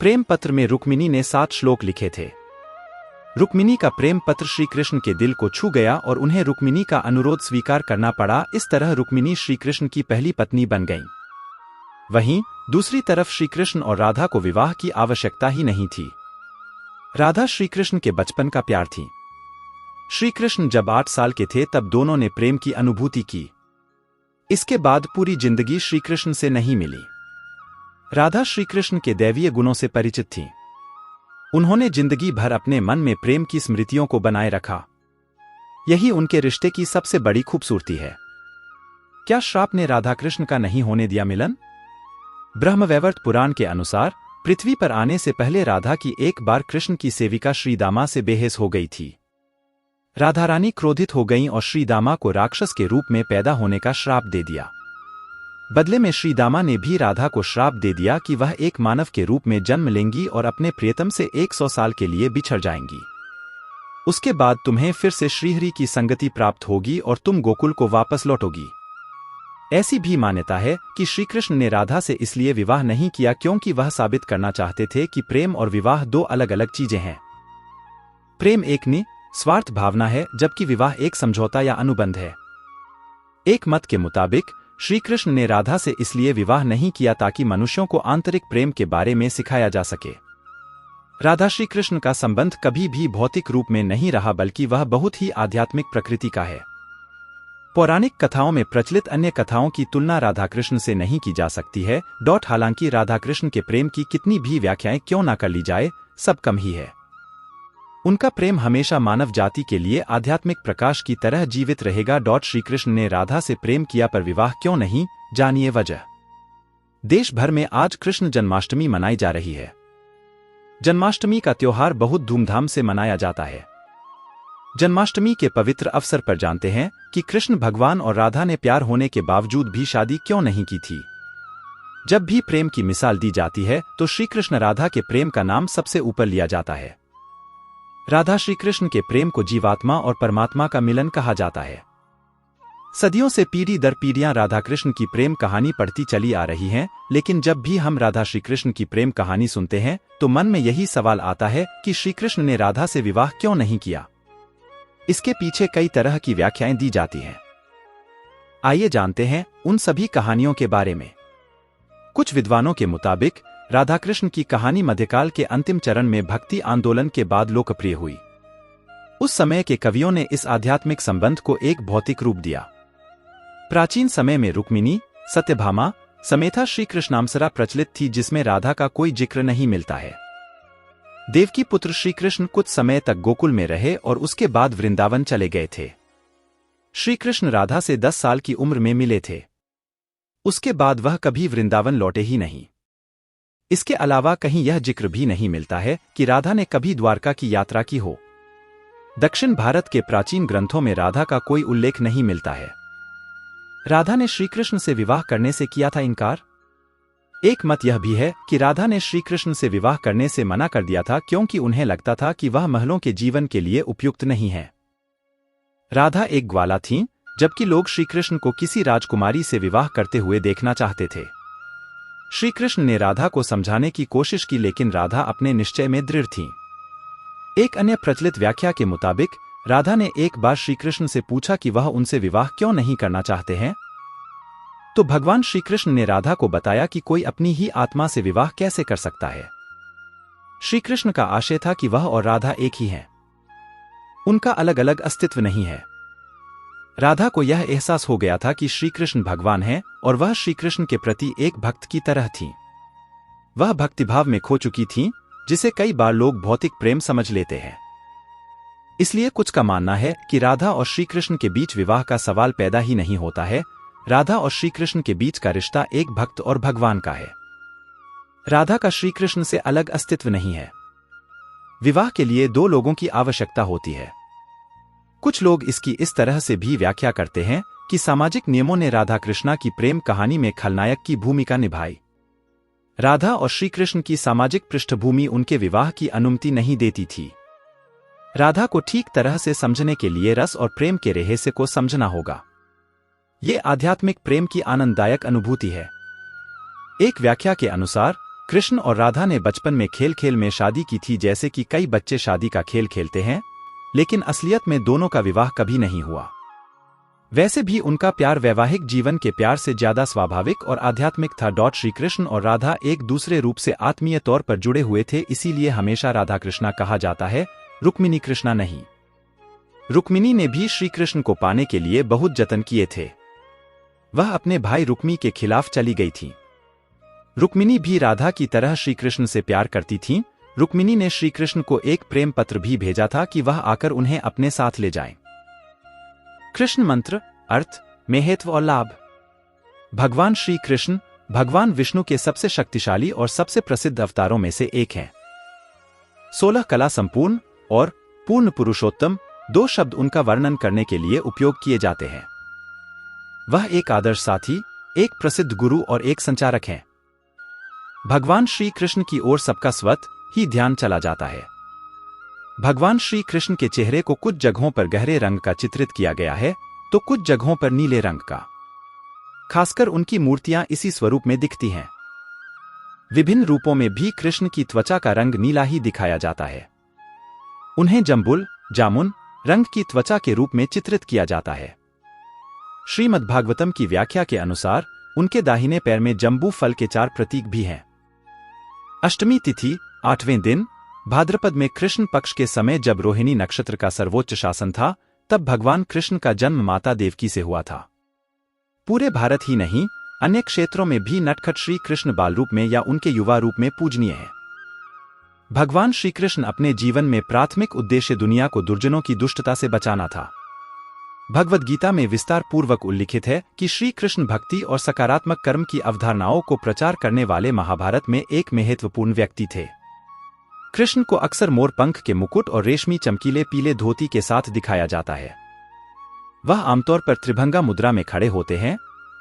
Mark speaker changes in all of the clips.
Speaker 1: प्रेम पत्र में रुक्मिणी ने 7 श्लोक लिखे थे। रुक्मिणी का प्रेम पत्र श्री कृष्ण के दिल को छू गया और उन्हें रुक्मिणी का अनुरोध स्वीकार करना पड़ा। इस तरह रुक्मिणी श्री कृष्ण की पहली पत्नी बन गईं। वहीं दूसरी तरफ श्री कृष्ण और राधा को विवाह की आवश्यकता ही नहीं थी। राधा श्री कृष्ण के बचपन का प्यार थी। श्री कृष्ण जब 8 साल के थे तब दोनों ने प्रेम की अनुभूति की। इसके बाद पूरी जिंदगी श्री कृष्ण से नहीं मिली। राधा श्री कृष्ण के दैवीय गुणों से परिचित थीं। उन्होंने जिंदगी भर अपने मन में प्रेम की स्मृतियों को बनाए रखा। यही उनके रिश्ते की सबसे बड़ी खूबसूरती है। क्या श्राप ने राधा कृष्ण का नहीं होने दिया मिलन? ब्रह्मवैवर्त पुराण के अनुसार पृथ्वी पर आने से पहले राधा की एक बार कृष्ण की सेविका श्रीदामा से बेहेस हो गई थी। राधा रानी क्रोधित हो गईं और श्रीदामा को राक्षस के रूप में पैदा होने का श्राप दे दिया। बदले में श्रीदामा ने भी राधा को श्राप दे दिया कि वह एक मानव के रूप में जन्म लेंगी और अपने प्रियतम से 100 साल के लिए बिछड़ जाएंगी। उसके बाद तुम्हें फिर से श्रीहरि की संगति प्राप्त होगी और तुम गोकुल को वापस लौटोगी। ऐसी भी मान्यता है कि श्री कृष्ण ने राधा से इसलिए विवाह नहीं किया क्योंकि वह साबित करना चाहते थे कि प्रेम और विवाह 2 अलग अलग चीजें हैं। प्रेम एक निस्वार्थ भावना है, जबकि विवाह एक समझौता या अनुबंध है। एक मत के मुताबिक श्री कृष्ण ने राधा से इसलिए विवाह नहीं किया ताकि मनुष्यों को आंतरिक प्रेम के बारे में सिखाया जा सके। राधा श्री कृष्ण का संबंध कभी भी भौतिक रूप में नहीं रहा, बल्कि वह बहुत ही आध्यात्मिक प्रकृति का है। पौराणिक कथाओं में प्रचलित अन्य कथाओं की तुलना राधा कृष्ण से नहीं की जा सकती है। हालांकि राधा कृष्ण के प्रेम की कितनी भी व्याख्याएं क्यों ना कर ली जाए, सब कम ही है। उनका प्रेम हमेशा मानव जाति के लिए आध्यात्मिक प्रकाश की तरह जीवित रहेगा। श्री कृष्ण ने राधा से प्रेम किया पर विवाह क्यों नहीं, जानिए वजह। देश भर में आज कृष्ण जन्माष्टमी मनाई जा रही है। जन्माष्टमी का त्योहार बहुत धूमधाम से मनाया जाता है। जन्माष्टमी के पवित्र अवसर पर जानते हैं कि कृष्ण भगवान और राधा ने प्यार होने के बावजूद भी शादी क्यों नहीं की थी। जब भी प्रेम की मिसाल दी जाती है तो श्री कृष्ण राधा के प्रेम का नाम सबसे ऊपर लिया जाता है। राधा श्री कृष्ण के प्रेम को जीवात्मा और परमात्मा का मिलन कहा जाता है। सदियों से पीढ़ी दर पीढ़ियां राधा कृष्ण की प्रेम कहानी पढ़ती चली आ रही हैं, लेकिन जब भी हम राधा श्री कृष्ण की प्रेम कहानी सुनते हैं तो मन में यही सवाल आता है कि श्री कृष्ण ने राधा से विवाह क्यों नहीं किया। इसके पीछे कई तरह की व्याख्याएं दी जाती हैं। आइए जानते हैं उन सभी कहानियों के बारे में। कुछ विद्वानों के मुताबिक राधा कृष्ण की कहानी मध्यकाल के अंतिम चरण में भक्ति आंदोलन के बाद लोकप्रिय हुई। उस समय के कवियों ने इस आध्यात्मिक संबंध को एक भौतिक रूप दिया। प्राचीन समय में रुक्मिणी, सत्यभामा, समेता श्री कृष्णामसरा प्रचलित थी, जिसमें राधा का कोई जिक्र नहीं मिलता है। देवकी पुत्र श्री कृष्ण कुछ समय तक गोकुल में रहे और उसके बाद वृंदावन चले गए थे। श्री कृष्ण राधा से 10 साल की उम्र में मिले थे। उसके बाद वह कभी वृंदावन लौटे ही नहीं। इसके अलावा कहीं यह जिक्र भी नहीं मिलता है कि राधा ने कभी द्वारका की यात्रा की हो। दक्षिण भारत के प्राचीन ग्रंथों में राधा का कोई उल्लेख नहीं मिलता है। राधा ने श्री कृष्ण से विवाह करने से किया था इनकार। एक मत यह भी है कि राधा ने श्री कृष्ण से विवाह करने से मना कर दिया था क्योंकि उन्हें लगता था कि वह महलों के जीवन के लिए उपयुक्त नहीं है। राधा एक ग्वाला थीं, जबकि लोग श्री कृष्ण को किसी राजकुमारी से विवाह करते हुए देखना चाहते थे। श्री कृष्ण ने राधा को समझाने की कोशिश की, लेकिन राधा अपने निश्चय में दृढ़ थीं। एक अन्य प्रचलित व्याख्या के मुताबिक राधा ने एक बार श्री कृष्ण से पूछा कि वह उनसे विवाह क्यों नहीं करना चाहते हैं। तो भगवान श्री कृष्ण ने राधा को बताया कि कोई अपनी ही आत्मा से विवाह कैसे कर सकता है। श्री कृष्ण का आशय था कि वह और राधा एक ही हैं। उनका अलग अलग अस्तित्व नहीं है। राधा को यह एहसास हो गया था कि श्री कृष्ण भगवान हैं और वह श्री कृष्ण के प्रति एक भक्त की तरह थीं। वह भक्तिभाव में खो चुकी थीं, जिसे कई बार लोग भौतिक प्रेम समझ लेते हैं। इसलिए कुछ का मानना है कि राधा और श्री कृष्ण के बीच विवाह का सवाल पैदा ही नहीं होता है। राधा और श्री कृष्ण के बीच का रिश्ता एक भक्त और भगवान का है। राधा का श्री कृष्ण से अलग अस्तित्व नहीं है। विवाह के लिए 2 लोगों की आवश्यकता होती है। कुछ लोग इसकी इस तरह से भी व्याख्या करते हैं कि सामाजिक नियमों ने राधा कृष्णा की प्रेम कहानी में खलनायक की भूमिका निभाई। राधा और श्री कृष्ण की सामाजिक पृष्ठभूमि उनके विवाह की अनुमति नहीं देती थी। राधा को ठीक तरह से समझने के लिए रस और प्रेम के रहस्य को समझना होगा। ये आध्यात्मिक प्रेम की आनंददायक अनुभूति है। एक व्याख्या के अनुसार कृष्ण और राधा ने बचपन में खेल खेल में शादी की थी, जैसे कि कई बच्चे शादी का खेल खेलते हैं, लेकिन असलियत में दोनों का विवाह कभी नहीं हुआ। वैसे भी उनका प्यार वैवाहिक जीवन के प्यार से ज्यादा स्वाभाविक और आध्यात्मिक था। श्री कृष्ण और राधा एक दूसरे रूप से आत्मीय तौर पर जुड़े हुए थे, इसीलिए हमेशा राधा कृष्णा कहा जाता है, रुक्मिणी कृष्णा नहीं। रुक्मिणी ने भी श्री कृष्ण को पाने के लिए बहुत जतन किए थे। वह अपने भाई रुक्मी के खिलाफ चली गई थी। रुक्मिणी भी राधा की तरह श्री कृष्ण से प्यार करती थीं। रुक्मिणी ने श्री कृष्ण को एक प्रेम पत्र भी भेजा था कि वह आकर उन्हें अपने साथ ले जाएं। कृष्ण मंत्र, अर्थ, महत्व और लाभ। भगवान श्री कृष्ण भगवान विष्णु के सबसे शक्तिशाली और सबसे प्रसिद्ध अवतारों में से एक हैं। 16 कला संपूर्ण और पूर्ण पुरुषोत्तम, दो शब्द उनका वर्णन करने के लिए उपयोग किए जाते हैं। वह एक आदर्श साथी, एक प्रसिद्ध गुरु और एक संचारक हैं। भगवान श्री कृष्ण की ओर सबका स्वत ही ध्यान चला जाता है। भगवान श्री कृष्ण के चेहरे को कुछ जगहों पर गहरे रंग का चित्रित किया गया है, तो कुछ जगहों पर नीले रंग का। खासकर उनकी मूर्तियां इसी स्वरूप में दिखती हैं। विभिन्न रूपों में भी कृष्ण की त्वचा का रंग नीला ही दिखाया जाता है। उन्हें जम्बुल, जामुन रंग की त्वचा के रूप में चित्रित किया जाता है। श्रीमद्भागवतम की व्याख्या के अनुसार उनके दाहिने पैर में जम्बू फल के 4 प्रतीक भी हैं। अष्टमी तिथि 8वें दिन भाद्रपद में कृष्ण पक्ष के समय जब रोहिणी नक्षत्र का सर्वोच्च शासन था, तब भगवान कृष्ण का जन्म माता देवकी से हुआ था। पूरे भारत ही नहीं, अन्य क्षेत्रों में भी नटखट श्री कृष्ण बाल रूप में या उनके युवा रूप में पूजनीय है। भगवान श्री कृष्ण अपने जीवन में प्राथमिक उद्देश्य दुनिया को दुर्जनों की दुष्टता से बचाना था। भगवद गीता में विस्तार पूर्वक उल्लिखित है कि श्री कृष्ण भक्ति और सकारात्मक कर्म की अवधारणाओं को प्रचार करने वाले महाभारत में एक महत्वपूर्ण व्यक्ति थे। कृष्ण को अक्सर मोर पंख के मुकुट और रेशमी चमकीले पीले धोती के साथ दिखाया जाता है। वह आमतौर पर त्रिभंगा मुद्रा में खड़े होते हैं,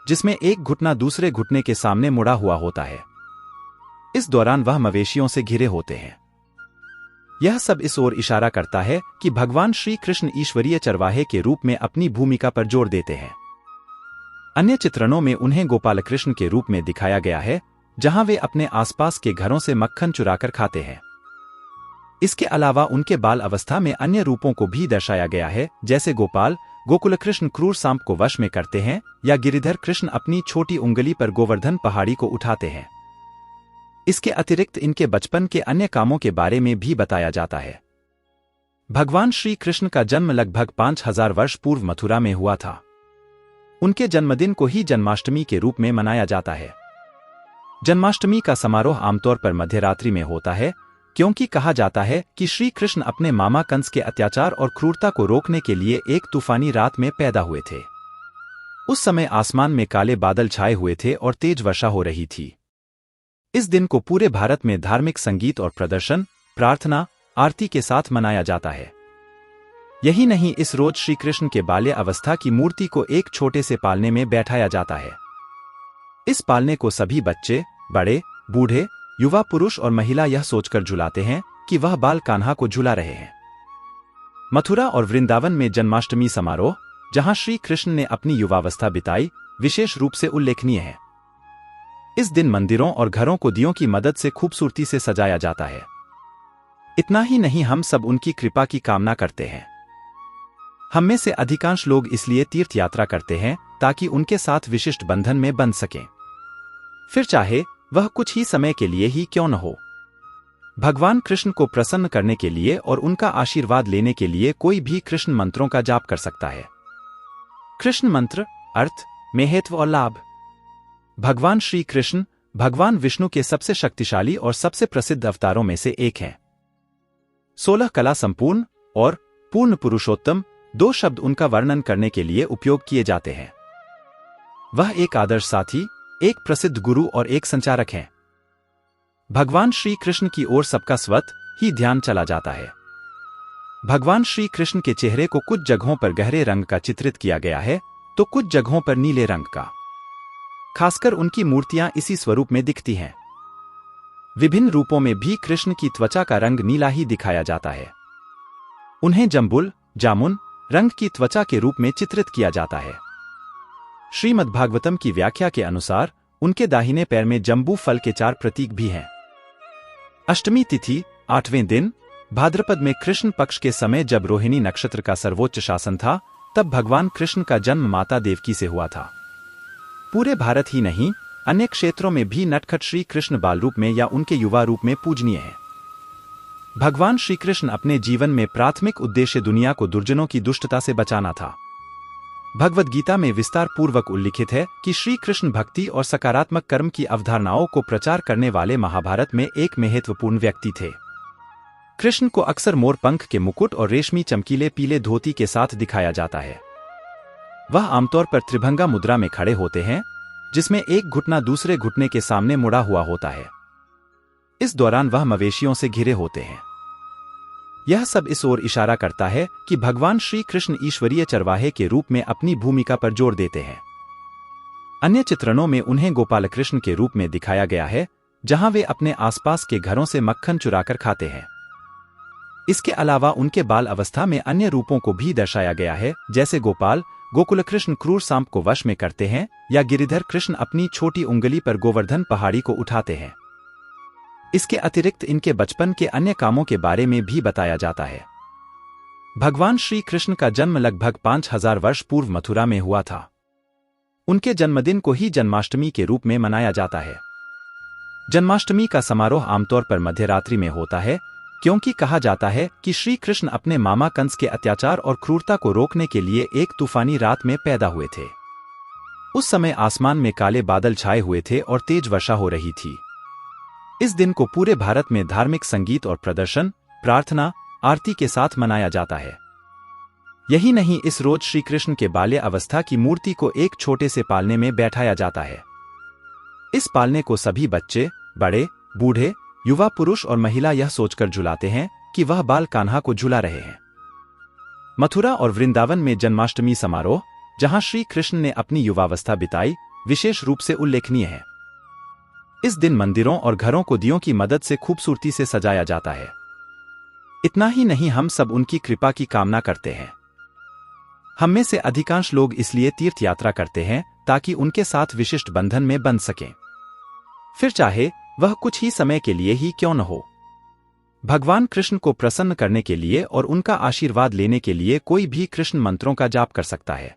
Speaker 1: जिसमें एक घुटना दूसरे घुटने के सामने मुड़ा हुआ होता है। इस दौरान वह मवेशियों से घिरे होते हैं। यह सब इस ओर इशारा करता है कि भगवान श्री कृष्ण ईश्वरीय चरवाहे के रूप में अपनी भूमिका पर जोर देते हैं। अन्य चित्रणों में उन्हें गोपाल कृष्ण के रूप में दिखाया गया है, जहां वे अपने आसपास के घरों से मक्खन चुराकर खाते हैं। इसके अलावा उनके बाल अवस्था में अन्य रूपों को भी दर्शाया गया है, जैसे गोपाल गोकुल कृष्ण क्रूर सांप को वश में करते हैं, या गिरिधर कृष्ण अपनी छोटी उंगली पर गोवर्धन पहाड़ी को उठाते हैं। इसके अतिरिक्त इनके बचपन के अन्य कामों के बारे में भी बताया जाता है। भगवान श्री कृष्ण का जन्म लगभग 5000 वर्ष पूर्व मथुरा में हुआ था। उनके जन्मदिन को ही जन्माष्टमी के रूप में मनाया जाता है। जन्माष्टमी का समारोह आमतौर पर मध्यरात्रि में होता है, क्योंकि कहा जाता है कि श्री कृष्ण अपने मामा कंस के अत्याचार और क्रूरता को रोकने के लिए एक तूफानी रात में पैदा हुए थे। उस समय आसमान में काले बादल छाए हुए थे और तेज वर्षा हो रही थी। इस दिन को पूरे भारत में धार्मिक संगीत और प्रदर्शन, प्रार्थना, आरती के साथ मनाया जाता है। यही नहीं, इस रोज श्री कृष्ण के बाल्य अवस्था की मूर्ति को एक छोटे से पालने में बैठाया जाता है। इस पालने को सभी बच्चे, बड़े, बूढ़े, युवा पुरुष और महिला यह सोचकर झुलाते हैं कि वह बाल कान्हा को झुला रहे हैं। मथुरा और वृंदावन में जन्माष्टमी समारोह, जहां श्री कृष्ण ने अपनी युवावस्था बिताई, विशेष रूप से उल्लेखनीय है। इस दिन मंदिरों और घरों को दियों की मदद से खूबसूरती से सजाया जाता है। इतना ही नहीं, हम सब उनकी कृपा की कामना करते हैं। हम में से अधिकांश लोग इसलिए तीर्थ यात्रा करते हैं ताकि उनके साथ विशिष्ट बंधन में बंध सकें, फिर चाहे वह कुछ ही समय के लिए ही क्यों न हो। भगवान कृष्ण को प्रसन्न करने के लिए और उनका आशीर्वाद लेने के लिए कोई भी कृष्ण मंत्रों का जाप कर सकता है। कृष्ण मंत्र, अर्थ, महत्व और लाभ। भगवान श्री कृष्ण भगवान विष्णु के सबसे शक्तिशाली और सबसे प्रसिद्ध अवतारों में से एक हैं। 16 कला संपूर्ण और पूर्ण पुरुषोत्तम, दो शब्द उनका वर्णन करने के लिए उपयोग किए जाते हैं। वह एक आदर्श साथी, एक प्रसिद्ध गुरु और एक संचारक हैं। भगवान श्री कृष्ण की ओर सबका स्वत ही ध्यान चला जाता है। भगवान श्री कृष्ण के चेहरे को कुछ जगहों पर गहरे रंग का चित्रित किया गया है, तो कुछ जगहों पर नीले रंग का। खासकर उनकी मूर्तियां इसी स्वरूप में दिखती हैं। विभिन्न रूपों में भी कृष्ण की त्वचा का रंग नीला ही दिखाया जाता है। उन्हें जम्बुल, जामुन रंग की त्वचा के रूप में चित्रित किया जाता है। श्रीमद्भागवतम की व्याख्या के अनुसार उनके दाहिने पैर में जंबू फल के 4 प्रतीक भी हैं। अष्टमी तिथि 8वें दिन भाद्रपद में कृष्ण पक्ष के समय जब रोहिणी नक्षत्र का सर्वोच्च शासन था, तब भगवान कृष्ण का जन्म माता देवकी से हुआ था। पूरे भारत ही नहीं, अन्य क्षेत्रों में भी नटखट श्री कृष्ण बाल रूप में या उनके युवा रूप में पूजनीय है। भगवान श्री कृष्ण अपने जीवन में प्राथमिक उद्देश्य दुनिया को दुर्जनों की दुष्टता से बचाना था। भगवद गीता में विस्तार पूर्वक उल्लिखित है कि श्री कृष्ण भक्ति और सकारात्मक कर्म की अवधारणाओं को प्रचार करने वाले महाभारत में एक महत्वपूर्ण व्यक्ति थे। कृष्ण को अक्सर मोर पंख के मुकुट और रेशमी चमकीले पीले धोती के साथ दिखाया जाता है। वह आमतौर पर त्रिभंगा मुद्रा में खड़े होते हैं, जिसमें एक घुटना दूसरे घुटने के सामने मुड़ा हुआ होता है। इस दौरान वह मवेशियों से घिरे होते हैं। यह सब इस ओर इशारा करता है कि भगवान श्री कृष्ण ईश्वरीय चरवाहे के रूप में अपनी भूमिका पर जोर देते हैं। अन्य चित्रणों में उन्हें गोपाल कृष्ण के रूप में दिखाया गया है, जहां वे अपने आसपास के घरों से मक्खन चुराकर खाते हैं। इसके अलावा उनके बाल अवस्था में अन्य रूपों को भी दर्शाया गया है, जैसे गोपाल गोकुल कृष्ण क्रूर सांप को वश में करते हैं या गिरिधर कृष्ण अपनी छोटी उंगली पर गोवर्धन पहाड़ी को उठाते हैं। इसके अतिरिक्त इनके बचपन के अन्य कामों के बारे में भी बताया जाता है। भगवान श्री कृष्ण का जन्म लगभग 5000 वर्ष पूर्व मथुरा में हुआ था। उनके जन्मदिन को ही जन्माष्टमी के रूप में मनाया जाता है। जन्माष्टमी का समारोह आमतौर पर मध्यरात्रि में होता है, क्योंकि कहा जाता है कि श्री कृष्ण अपने मामा कंस के अत्याचार और क्रूरता को रोकने के लिए एक तूफानी रात में पैदा हुए थे। उस समय आसमान में काले बादल छाए हुए थे और तेज वर्षा हो रही थी। इस दिन को पूरे भारत में धार्मिक संगीत और प्रदर्शन, प्रार्थना, आरती के साथ मनाया जाता है। यही नहीं, इस रोज श्री कृष्ण के बाल्य अवस्था की मूर्ति को एक छोटे से पालने में बैठाया जाता है। इस पालने को सभी बच्चे, बड़े, बूढ़े, युवा पुरुष और महिला यह सोचकर झुलाते हैं कि वह बाल कान्हा को झुला रहे हैं। मथुरा और वृंदावन में जन्माष्टमी समारोह, जहां श्री कृष्ण ने अपनी युवावस्था बिताई, विशेष रूप से उल्लेखनीय है। इस दिन मंदिरों और घरों को दियों की मदद से खूबसूरती से सजाया जाता है। इतना ही नहीं, हम सब उनकी कृपा की कामना करते हैं। हम में से अधिकांश लोग इसलिए तीर्थ यात्रा करते हैं ताकि उनके साथ विशिष्ट बंधन में बंध सकें, फिर चाहे वह कुछ ही समय के लिए ही क्यों न हो। भगवान कृष्ण को प्रसन्न करने के लिए और उनका आशीर्वाद लेने के लिए कोई भी कृष्ण मंत्रों का जाप कर सकता है।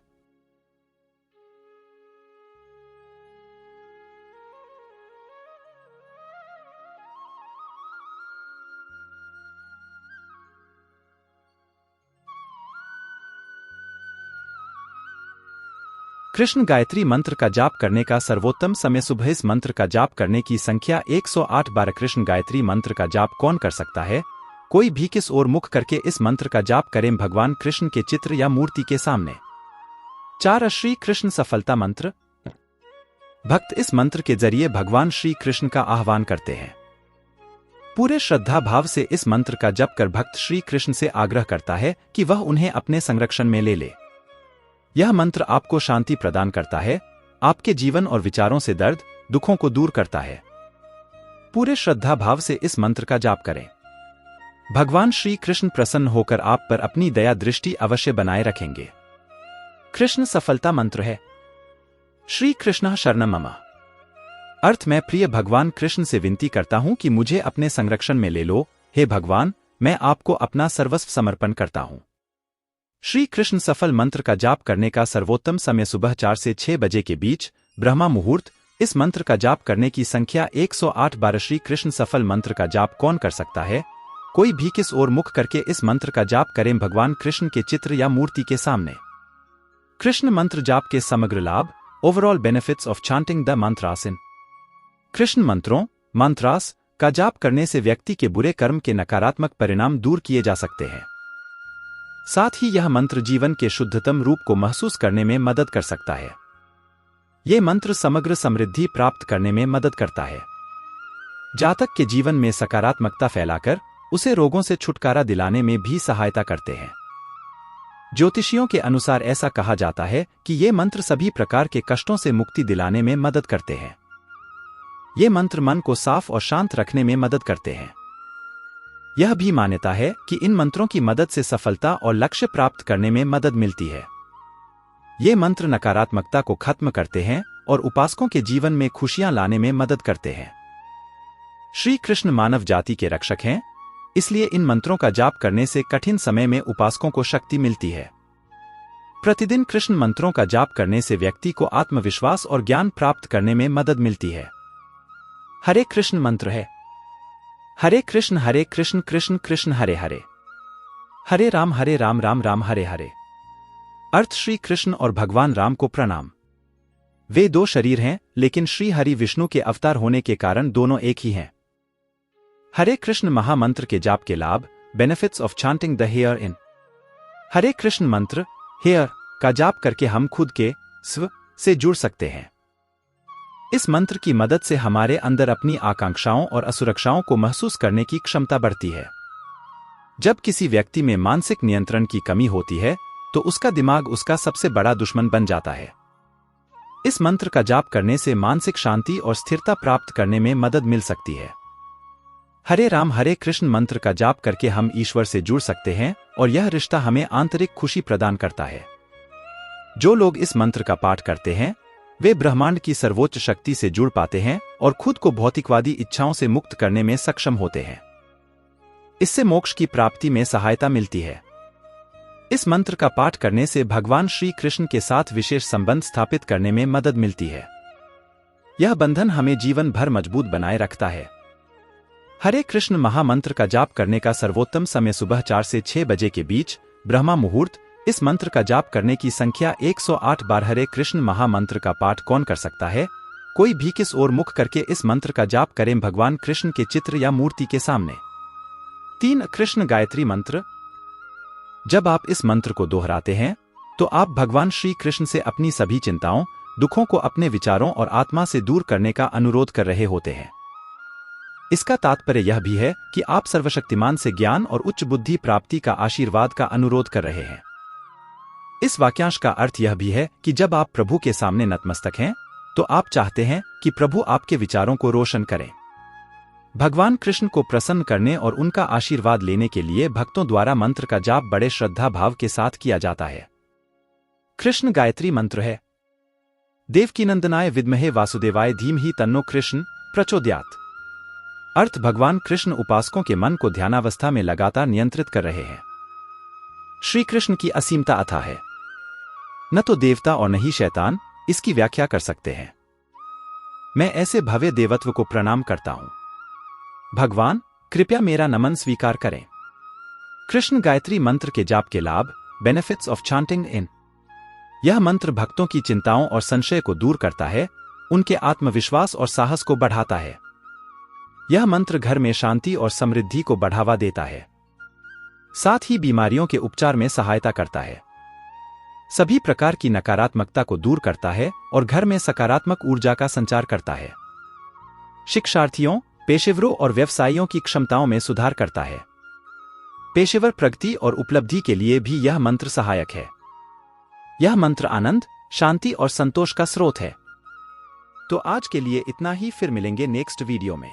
Speaker 1: कृष्ण गायत्री मंत्र का जाप करने का सर्वोत्तम समय सुबह। इस मंत्र का जाप करने की संख्या 108 बार। कृष्ण गायत्री मंत्र का जाप कौन कर सकता है? कोई भी किस ओर मुख करके इस मंत्र का जाप करें भगवान कृष्ण के चित्र या मूर्ति के सामने। 4 श्री कृष्ण सफलता मंत्र। भक्त इस मंत्र के जरिए भगवान श्री कृष्ण का आह्वान करते हैं। पूरे श्रद्धा भाव से इस मंत्र का जप कर भक्त श्री कृष्ण से आग्रह करता है कि वह उन्हें अपने संरक्षण में ले ले। यह मंत्र आपको शांति प्रदान करता है, आपके जीवन और विचारों से दर्द, दुखों को दूर करता है। पूरे श्रद्धा भाव से इस मंत्र का जाप करें। भगवान श्री कृष्ण प्रसन्न होकर आप पर अपनी दया दृष्टि अवश्य बनाए रखेंगे। कृष्ण सफलता मंत्र है। श्री कृष्ण शरणं मम। अर्थ: मैं प्रिय भगवान कृष्ण से विनती करता हूं कि मुझे अपने संरक्षण में ले लो। हे भगवान, मैं आपको अपना सर्वस्व समर्पण करता हूं। श्री कृष्ण सफल मंत्र का जाप करने का सर्वोत्तम समय सुबह 4 से 6 बजे के बीच, ब्रह्मा मुहूर्त। इस मंत्र का जाप करने की संख्या 108 बार। श्री कृष्ण सफल मंत्र का जाप कौन कर सकता है? कोई भी किस ओर मुख करके इस मंत्र का जाप करें भगवान कृष्ण के चित्र या मूर्ति के सामने। कृष्ण मंत्र जाप के समग्र लाभ। Overall benefits of chanting the mantras. इन कृष्ण मंत्रों मंत्रास का जाप करने से व्यक्ति के बुरे कर्म के नकारात्मक परिणाम दूर किए जा सकते हैं। साथ ही यह मंत्र जीवन के शुद्धतम रूप को महसूस करने में मदद कर सकता है। ये मंत्र समग्र समृद्धि प्राप्त करने में मदद करता है। जातक के जीवन में सकारात्मकता फैलाकर उसे रोगों से छुटकारा दिलाने में भी सहायता करते हैं। ज्योतिषियों के अनुसार ऐसा कहा जाता है कि ये मंत्र सभी प्रकार के कष्टों से मुक्ति दिलाने में मदद करते हैं। ये मंत्र मन को साफ और शांत रखने में मदद करते हैं। यह भी मान्यता है कि इन मंत्रों की मदद से सफलता और लक्ष्य प्राप्त करने में मदद मिलती है। ये मंत्र नकारात्मकता को खत्म करते हैं और उपासकों के जीवन में खुशियां लाने में मदद करते हैं। श्री कृष्ण मानव जाति के रक्षक हैं, इसलिए इन मंत्रों का जाप करने से कठिन समय में उपासकों को शक्ति मिलती है। प्रतिदिन कृष्ण मंत्रों का जाप करने से व्यक्ति को आत्मविश्वास और ज्ञान प्राप्त करने में मदद मिलती है। हरे कृष्ण मंत्र है। हरे कृष्ण कृष्ण कृष्ण हरे हरे, हरे राम राम राम हरे हरे। अर्थ श्री कृष्ण और भगवान राम को प्रणाम। वे दो शरीर हैं, लेकिन श्री हरि विष्णु के अवतार होने के कारण दोनों एक ही हैं। हरे कृष्ण महामंत्र के जाप के लाभ, benefits of chanting the Hare इन। हरे कृष्ण मंत्र हेयर का जाप करके हम खुद के स्व से जुड़ सकते हैं। इस मंत्र की मदद से हमारे अंदर अपनी आकांक्षाओं और असुरक्षाओं को महसूस करने की क्षमता बढ़ती है। जब किसी व्यक्ति में मानसिक नियंत्रण की कमी होती है तो उसका दिमाग उसका सबसे बड़ा दुश्मन बन जाता है। इस मंत्र का जाप करने से मानसिक शांति और स्थिरता प्राप्त करने में मदद मिल सकती है। हरे राम हरे कृष्ण मंत्र का जाप करके हम ईश्वर से जुड़ सकते हैं और यह रिश्ता हमें आंतरिक खुशी प्रदान करता है। जो लोग इस मंत्र का पाठ करते हैं वे ब्रह्मांड की सर्वोच्च शक्ति से जुड़ पाते हैं और खुद को भौतिकवादी इच्छाओं से मुक्त करने में सक्षम होते हैं। इससे मोक्ष की प्राप्ति में सहायता मिलती है। इस मंत्र का पाठ करने से भगवान श्री कृष्ण के साथ विशेष संबंध स्थापित करने में मदद मिलती है। यह बंधन हमें जीवन भर मजबूत बनाए रखता है। हरे कृष्ण महामंत्र का जाप करने का सर्वोत्तम समय सुबह 4 से 6 बजे के बीच ब्रह्मा मुहूर्त। इस मंत्र का जाप करने की संख्या 108 बार। हरे कृष्ण महामंत्र का पाठ कौन कर सकता है? कोई भी किस ओर मुख करके इस मंत्र का जाप करें भगवान कृष्ण के चित्र या मूर्ति के सामने। 3 कृष्ण गायत्री मंत्र। जब आप इस मंत्र को दोहराते हैं तो आप भगवान श्री कृष्ण से अपनी सभी चिंताओं, दुखों को अपने विचारों और आत्मा से दूर करने का अनुरोध कर रहे होते हैं। इसका तात्पर्य यह भी है कि आप सर्वशक्तिमान से ज्ञान और उच्च बुद्धि प्राप्ति का आशीर्वाद का अनुरोध कर रहे हैं। इस वाक्यांश का अर्थ यह भी है कि जब आप प्रभु के सामने नतमस्तक हैं तो आप चाहते हैं कि प्रभु आपके विचारों को रोशन करें। भगवान कृष्ण को प्रसन्न करने और उनका आशीर्वाद लेने के लिए भक्तों द्वारा मंत्र का जाप बड़े श्रद्धा भाव के साथ किया जाता है। कृष्ण गायत्री मंत्र है। देवकीनंदनाय विद्महे वासुदेवाय धीमहि तन्नो कृष्ण प्रचोदयात्। अर्थ भगवान कृष्ण उपासकों के मन को ध्यानावस्था में लगातार नियंत्रित कर रहे हैं। श्री कृष्ण की असीमता अथाह है। न तो देवता और न ही शैतान इसकी व्याख्या कर सकते हैं। मैं ऐसे भव्य देवत्व को प्रणाम करता हूं। भगवान कृपया मेरा नमन स्वीकार करें। कृष्ण गायत्री मंत्र के जाप के लाभ, बेनिफिट्स ऑफ चांटिंग इन। यह मंत्र भक्तों की चिंताओं और संशय को दूर करता है, उनके आत्मविश्वास और साहस को बढ़ाता है। यह मंत्र घर में शांति और समृद्धि को बढ़ावा देता है। साथ ही बीमारियों के उपचार में सहायता करता है। सभी प्रकार की नकारात्मकता को दूर करता है और घर में सकारात्मक ऊर्जा का संचार करता है। शिक्षार्थियों, पेशेवरों और व्यवसायियों की क्षमताओं में सुधार करता है। पेशेवर प्रगति और उपलब्धि के लिए भी यह मंत्र सहायक है। यह मंत्र आनंद, शांति और संतोष का स्रोत है। तो आज के लिए इतना ही, फिर मिलेंगे नेक्स्ट वीडियो में।